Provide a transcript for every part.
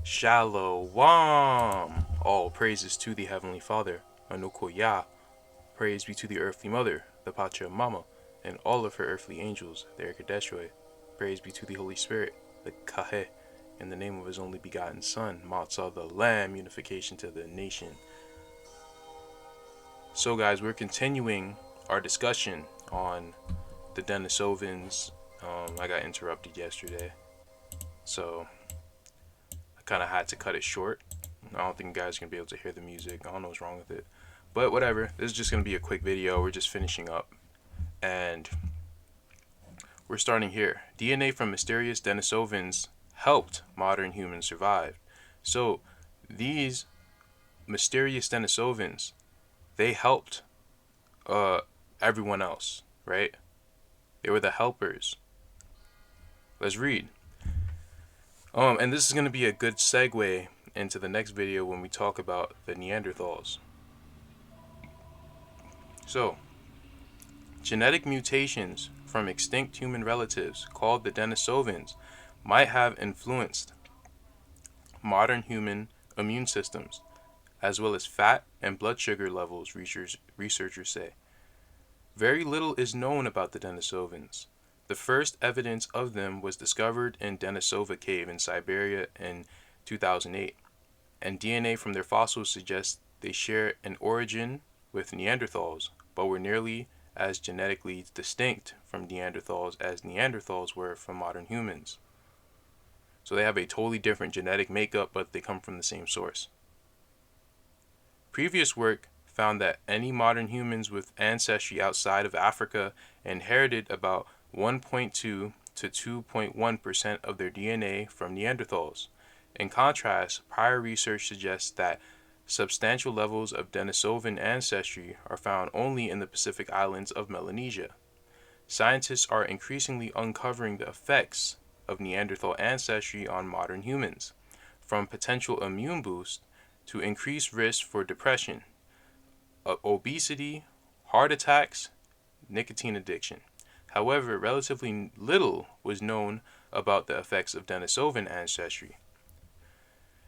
Shalom. All praises to the Heavenly Father, Anukoyah. Praise be to the earthly mother, the Pachamama, and all of her earthly angels, the Erkadeshoy. Praise be to the Holy Spirit, the Kaheh, in the name of his only begotten Son, Motsah the Lamb, unification to the nation. So guys, we're continuing our discussion on the Denisovans. I got interrupted yesterday, so I kind of had to cut it short. I don't think you guys are going to be able to hear the music. I don't know what's wrong with it. But whatever. This is just going to be a quick video. We're just finishing up. And we're starting here. DNA from mysterious Denisovans helped modern humans survive. So these mysterious Denisovans, they helped everyone else, right? They were the helpers. Let's read. And this is going to be a good segue into the next video when we talk about the Neanderthals. So, genetic mutations from extinct human relatives called the Denisovans might have influenced modern human immune systems, as well as fat and blood sugar levels, researchers say. Very little is known about the Denisovans. The first evidence of them was discovered in Denisova Cave in Siberia in 2008, and DNA from their fossils suggests they share an origin with Neanderthals, but were nearly as genetically distinct from Neanderthals as Neanderthals were from modern humans. So they have a totally different genetic makeup, but they come from the same source. Previous work found that any modern humans with ancestry outside of Africa inherited about 1.2 to 2.1% of their DNA from Neanderthals. In contrast, prior research suggests that substantial levels of Denisovan ancestry are found only in the Pacific islands of Melanesia. Scientists are increasingly uncovering the effects of Neanderthal ancestry on modern humans, from potential immune boost to increased risk for depression, obesity, heart attacks, nicotine addiction. However, relatively little was known about the effects of Denisovan ancestry.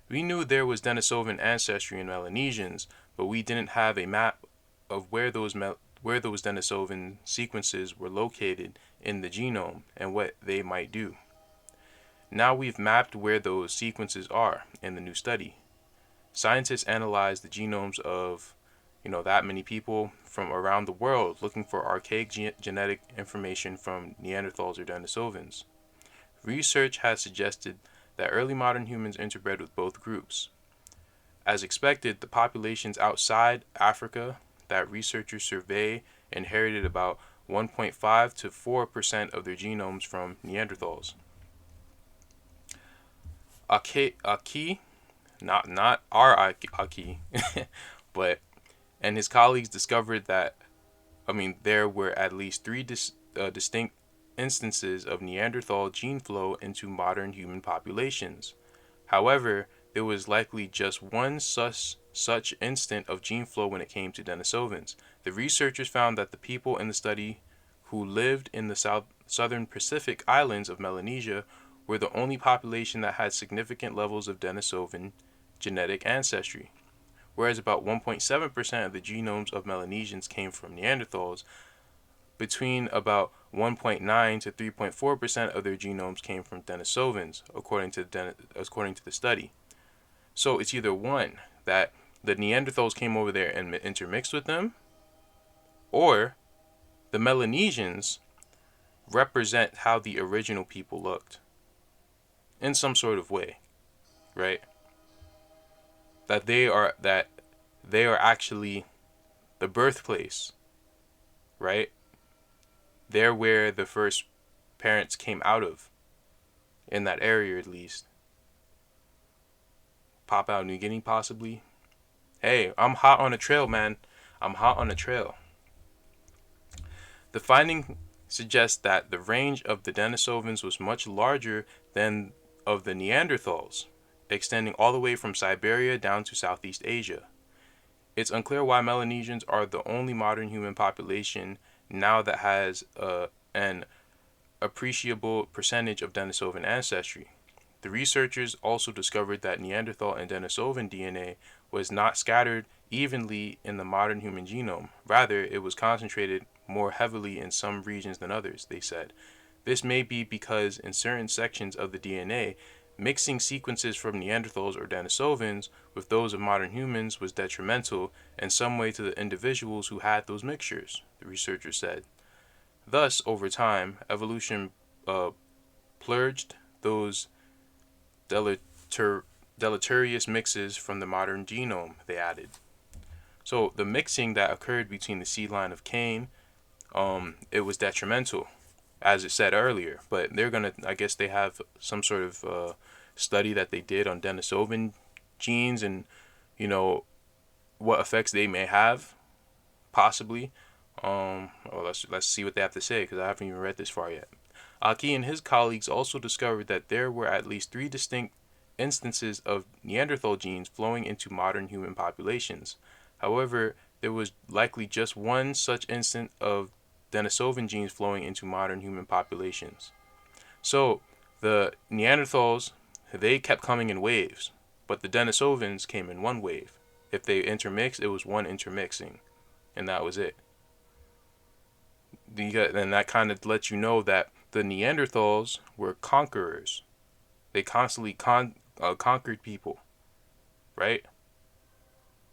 We knew there was Denisovan ancestry in Melanesians, but we didn't have a map of where those Denisovan sequences were located in the genome and what they might do. Now we've mapped where those sequences are in the new study. Scientists analyzed the genomes of that many people from around the world, looking for archaic genetic information from Neanderthals or Denisovans. Research has suggested that early modern humans interbred with both groups. As expected, the populations outside Africa that researchers survey inherited about 1.5 to 4% of their genomes from Neanderthals. Aki, not our Aki, but and his colleagues discovered that, there were at least three distinct instances of Neanderthal gene flow into modern human populations. However, there was likely just one such instant of gene flow when it came to Denisovans. The researchers found that the people in the study who lived in the southern Pacific islands of Melanesia were the only population that had significant levels of Denisovan genetic ancestry. Whereas about 1.7% of the genomes of Melanesians came from Neanderthals, between about 1.9 to 3.4% of their genomes came from Denisovans, according to the study. So it's either one, that the Neanderthals came over there and intermixed with them, or the Melanesians represent how the original people looked in some sort of way, right? That they are actually the birthplace, right? They're where the first parents came out of, in that area at least. Papua New Guinea possibly. Hey, I'm hot on the trail, man. I'm hot on the trail. The finding suggests that the range of the Denisovans was much larger than of the Neanderthals, extending all the way from Siberia down to Southeast Asia. It's unclear why Melanesians are the only modern human population now that has an appreciable percentage of Denisovan ancestry. The researchers also discovered that Neanderthal and Denisovan DNA was not scattered evenly in the modern human genome. Rather, it was concentrated more heavily in some regions than others, they said. This may be because in certain sections of the DNA, mixing sequences from Neanderthals or Denisovans with those of modern humans was detrimental in some way to the individuals who had those mixtures, the researchers said. Thus, over time, evolution purged those deleterious mixes from the modern genome, they added. So the mixing that occurred between the seed line of Cain, it was detrimental, as it said earlier. But they're gonna, I guess they have some sort of study that they did on Denisovan genes and, you know, what effects they may have, possibly. Well, let's see what they have to say, because I haven't even read this far yet. Aki and his colleagues also discovered that there were at least 3 distinct instances of Neanderthal genes flowing into modern human populations. However, there was likely just one such instance of Denisovan genes flowing into modern human populations. So, the Neanderthals, they kept coming in waves, but the Denisovans came in one wave. If they intermixed, it was one intermixing, and that was it. And that kind of lets you know that the Neanderthals were conquerors. They constantly conquered people, right?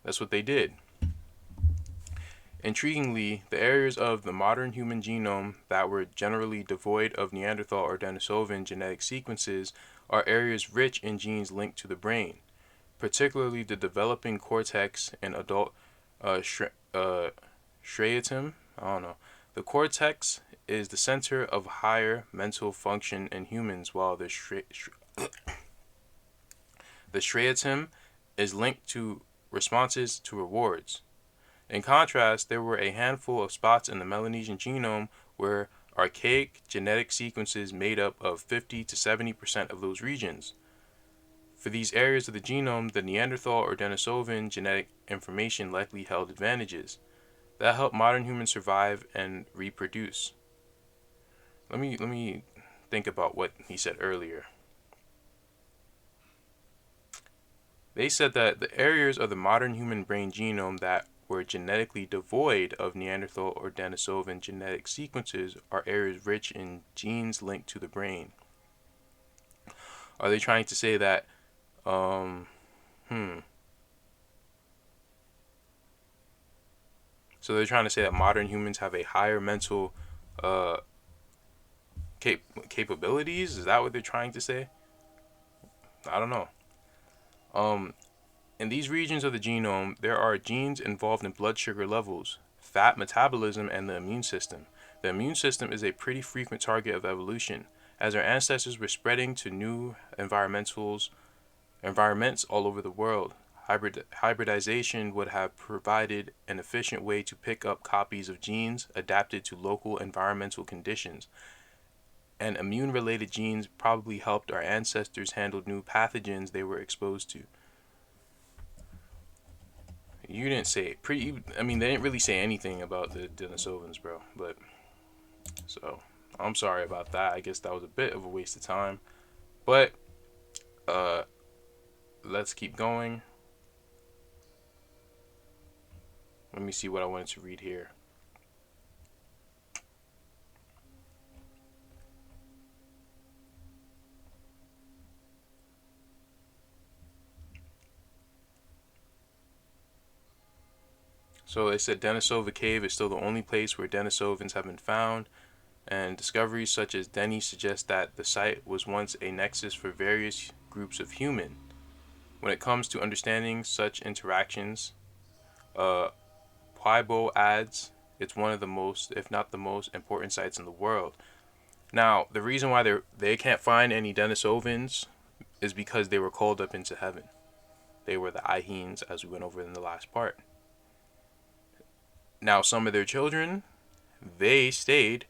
That's what they did. Intriguingly, the areas of the modern human genome that were generally devoid of Neanderthal or Denisovan genetic sequences are areas rich in genes linked to the brain, particularly the developing cortex and adult striatum. I don't know. The cortex is the center of higher mental function in humans, while the striatum is linked to responses to rewards. In contrast, there were a handful of spots in the Melanesian genome where archaic genetic sequences made up of 50 to 70% of those regions. For these areas of the genome, the Neanderthal or Denisovan genetic information likely held advantages that helped modern humans survive and reproduce. Let me think about what he said earlier. They said that the areas of the modern human brain genome that were genetically devoid of Neanderthal or Denisovan genetic sequences are areas rich in genes linked to the brain. Are they trying to say that So they're trying to say that modern humans have a higher mental capabilities? Is that what they're trying to say? I don't know. In these regions of the genome, there are genes involved in blood sugar levels, fat metabolism, and the immune system. The immune system is a pretty frequent target of evolution, as our ancestors were spreading to new environments all over the world. Hybridization would have provided an efficient way to pick up copies of genes adapted to local environmental conditions. And immune-related genes probably helped our ancestors handle new pathogens they were exposed to. You didn't say it. They didn't really say anything about the Denisovans, bro. But, so, I'm sorry about that. I guess that was a bit of a waste of time. But, let's keep going. Let me see what I wanted to read here. So it said Denisova Cave is still the only place where Denisovans have been found, and discoveries such as Denny suggest that the site was once a nexus for various groups of human. When it comes to understanding such interactions, Pueblo adds it's one of the most, if not the most, important sites in the world. Now, the reason why they can't find any Denisovans is because they were called up into heaven. They were the Ihines, as we went over in the last part. Now, some of their children, they stayed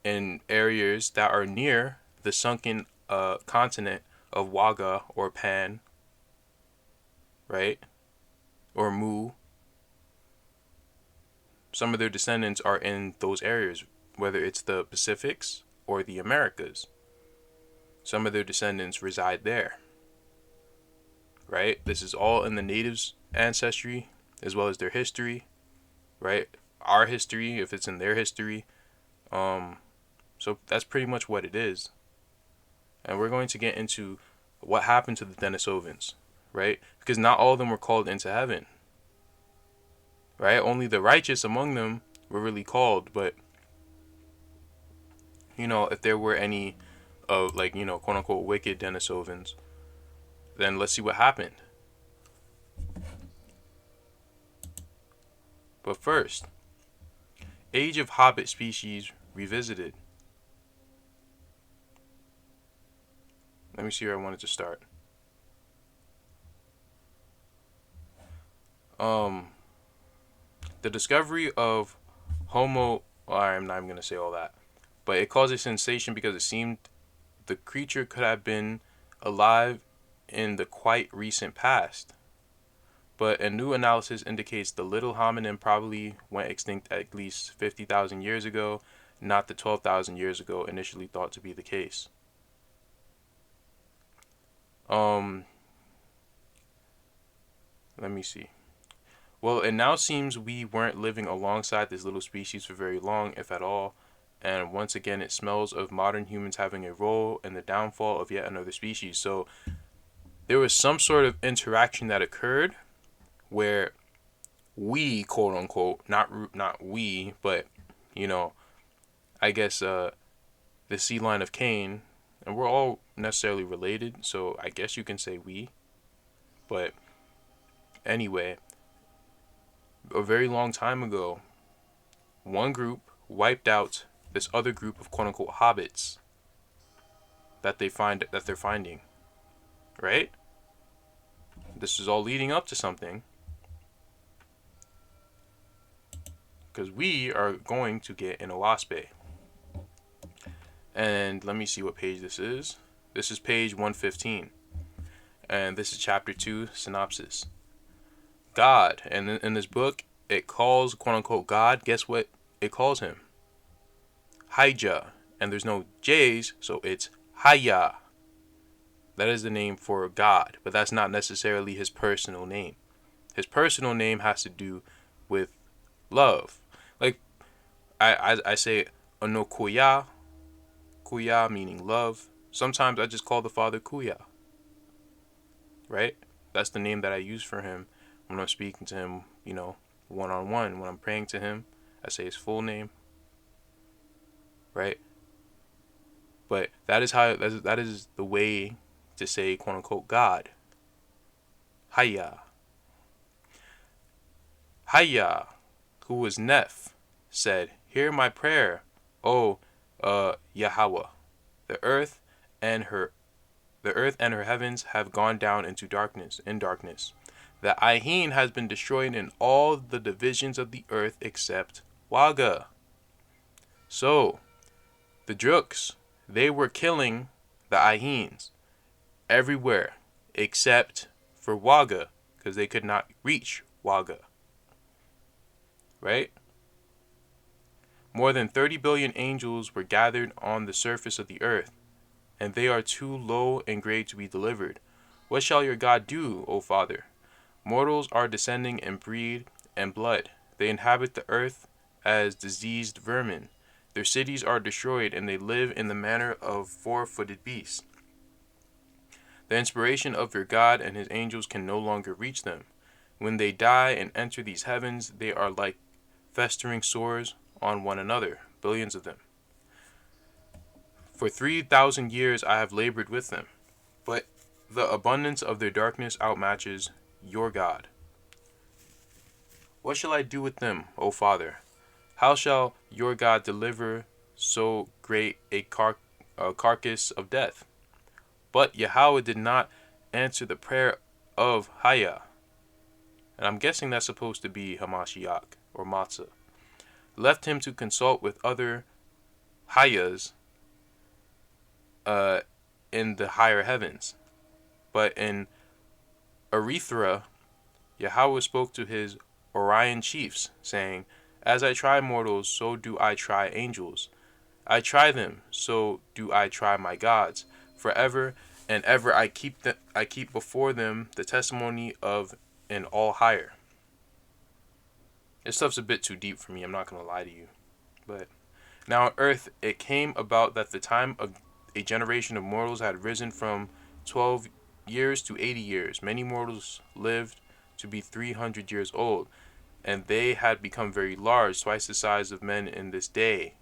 in areas that are near the sunken continent of Whaga or Pan, right? Or Mu. Some of their descendants are in those areas, whether it's the Pacifics or the Americas. some of their descendants reside there, right? This is all in the natives' ancestry as well as their history, right? Our history, if it's in their history. So that's pretty much what it is. And we're going to get into what happened to the Denisovans, right? Because not all of them were called into heaven, right? Only the righteous among them were really called. But, if there were any of, like, quote unquote wicked Denisovans, then let's see what happened. But first, Age of Hobbit species revisited. Let me see where I wanted to start. The discovery of Homo. Well, I'm not even going to say all that. But it caused a sensation because it seemed the creature could have been alive in the quite recent past. But a new analysis indicates the little hominin probably went extinct at least 50,000 years ago, not the 12,000 years ago initially thought to be the case. Let me see. Well, it now seems we weren't living alongside this little species for very long, if at all. And once again, it smells of modern humans having a role in the downfall of yet another species. So there was some sort of interaction that occurred where we, quote unquote, not we, but I guess the sea line of Cain, and we're all necessarily related, so I guess you can say we. But anyway, a very long time ago, one group wiped out this other group of quote unquote hobbits that they're finding, right? This is all leading up to something, because we are going to get an Oahspe. And let me see what page this is. This is page 115. And this is chapter 2, synopsis. God, and in this book, it calls, quote unquote, God, guess what it calls him? Hija. And there's no J's, so it's Haya. That is the name for God, but that's not necessarily his personal name. His personal name has to do with love. Like, I say, Anokuya, Kuya meaning love. Sometimes I just call the Father Kuya. Right? That's the name that I use for him when I'm speaking to him, one-on-one. When I'm praying to him, I say his full name. Right? But that is the way to say, quote unquote, God. Haya. Haya, who was Neph, said, hear my prayer, O Yahawah. The earth and her heavens have gone down into darkness. The Ahin has been destroyed in all the divisions of the earth except Whaga. So, the Drooks, they were killing the Ahins everywhere except for Whaga, because they could not reach Whaga. Right? More than 30 billion angels were gathered on the surface of the earth, and they are too low in grade to be delivered. What shall your God do, O Father? Mortals are descending in breed and blood. They inhabit the earth as diseased vermin. Their cities are destroyed, and they live in the manner of four-footed beasts. The inspiration of your God and his angels can no longer reach them. When they die and enter these heavens, they are like festering sores on one another, billions of them. For 3,000 years I have labored with them, but the abundance of their darkness outmatches your God. What shall I do with them, O Father? How shall your God deliver so great a carcass of death? But Yahweh did not answer the prayer of Haya. And I'm guessing that's supposed to be Hamashiach or Motsah. Left him to consult with other Hayas in the higher heavens. But in Erythra, Yahweh spoke to his Orion chiefs, saying, as I try mortals, so do I try angels. I try them, so do I try my gods. forever and ever. I keep before them the testimony of an all higher. This stuff's a bit too deep for me, I'm not gonna lie to you. But now on earth it came about that the time of a generation of mortals had risen from 12 years to 80 years. Many mortals lived to be 300 years old, and they had become very large, twice the size of men in this day.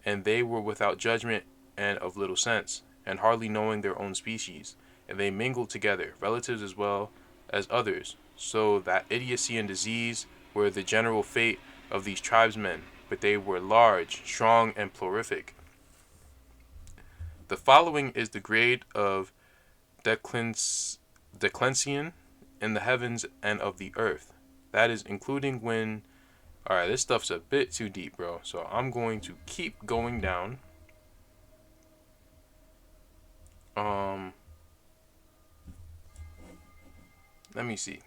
And they were without judgment and of little sense, and hardly knowing their own species. And they mingled together, relatives as well as others, so that idiocy and disease were the general fate of these tribesmen, but they were large, strong, and prolific. The following is the grade of declension in the heavens and of the earth. That is including when... Alright, this stuff's a bit too deep, bro. So I'm going to keep going down. Let me see.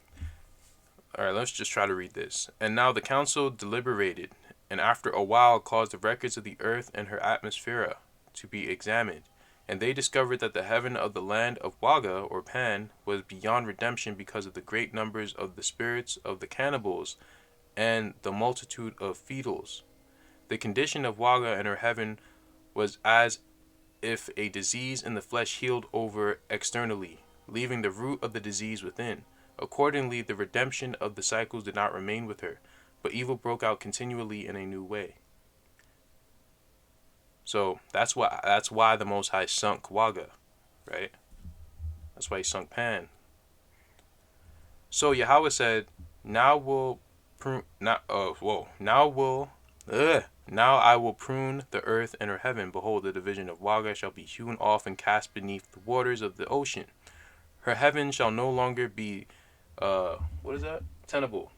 Alright, let's just try to read this. And now the council deliberated, and after a while caused the records of the earth and her atmosphere to be examined. And they discovered that the heaven of the land of Whaga, or Pan, was beyond redemption because of the great numbers of the spirits of the cannibals and the multitude of fetals. The condition of Whaga and her heaven was as if a disease in the flesh healed over externally, leaving the root of the disease within. Accordingly, the redemption of the cycles did not remain with her, but evil broke out continually in a new way. So that's why the Most High sunk Whaga, right? That's why he sunk Pan. So Yahweh said, now I will prune the earth and her heaven. Behold, the division of Whaga shall be hewn off and cast beneath the waters of the ocean. Her heaven shall no longer be, tenable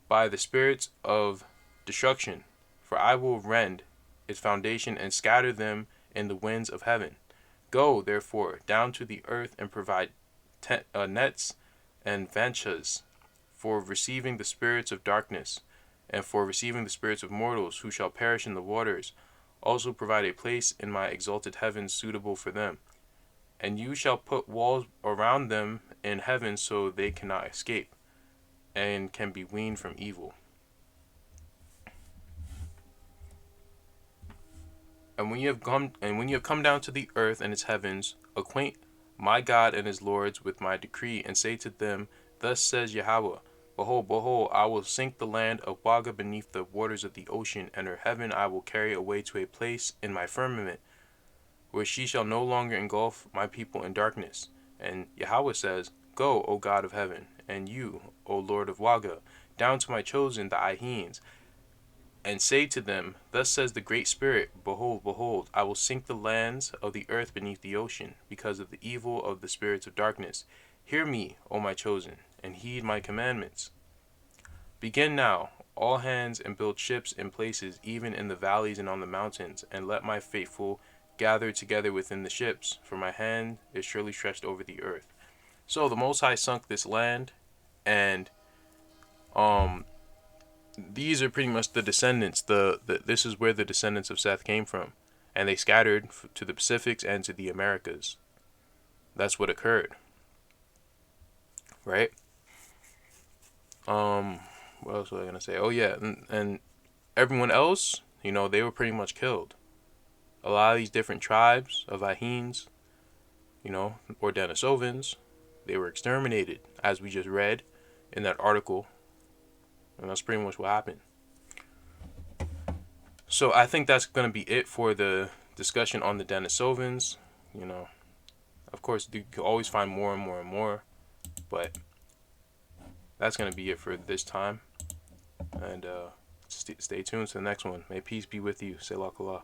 by the spirits of destruction. For I will rend its foundation and scatter them in the winds of heaven. Go, therefore, down to the earth and provide nets and vanchas for receiving the spirits of darkness, and for receiving the spirits of mortals who shall perish in the waters. Also provide a place in my exalted heavens suitable for them. And you shall put walls around them in heaven so they cannot escape, and can be weaned from evil. And when you have come down to the earth and its heavens, acquaint my God and his lords with my decree, and say to them, thus says Yahweh, behold, I will sink the land of Whaga beneath the waters of the ocean, and her heaven I will carry away to a place in my firmament, where she shall no longer engulf my people in darkness. And Yahweh says, go, O God of heaven, and you, O Lord of Whaga, down to my chosen, the Ahines, and say to them, thus says the Great Spirit, behold, I will sink the lands of the earth beneath the ocean, because of the evil of the spirits of darkness. Hear me, O my chosen, and heed my commandments. Begin now, all hands, and build ships in places, even in the valleys and on the mountains, and let my faithful gather together within the ships, for my hand is surely stretched over the earth. So the Most High sunk this land, and these are pretty much the descendants. This is where the descendants of Seth came from, and they scattered to the Pacifics and to the Americas. That's what occurred, right? What else was I gonna say? Oh yeah, and everyone else, they were pretty much killed. A lot of these different tribes of Ahines, or Denisovans, they were exterminated, as we just read in that article. And that's pretty much what happened. So I think that's going to be it for the discussion on the Denisovans. Of course, you can always find more and more and more. But that's going to be it for this time. And stay tuned to the next one. May peace be with you. Selah Kalah.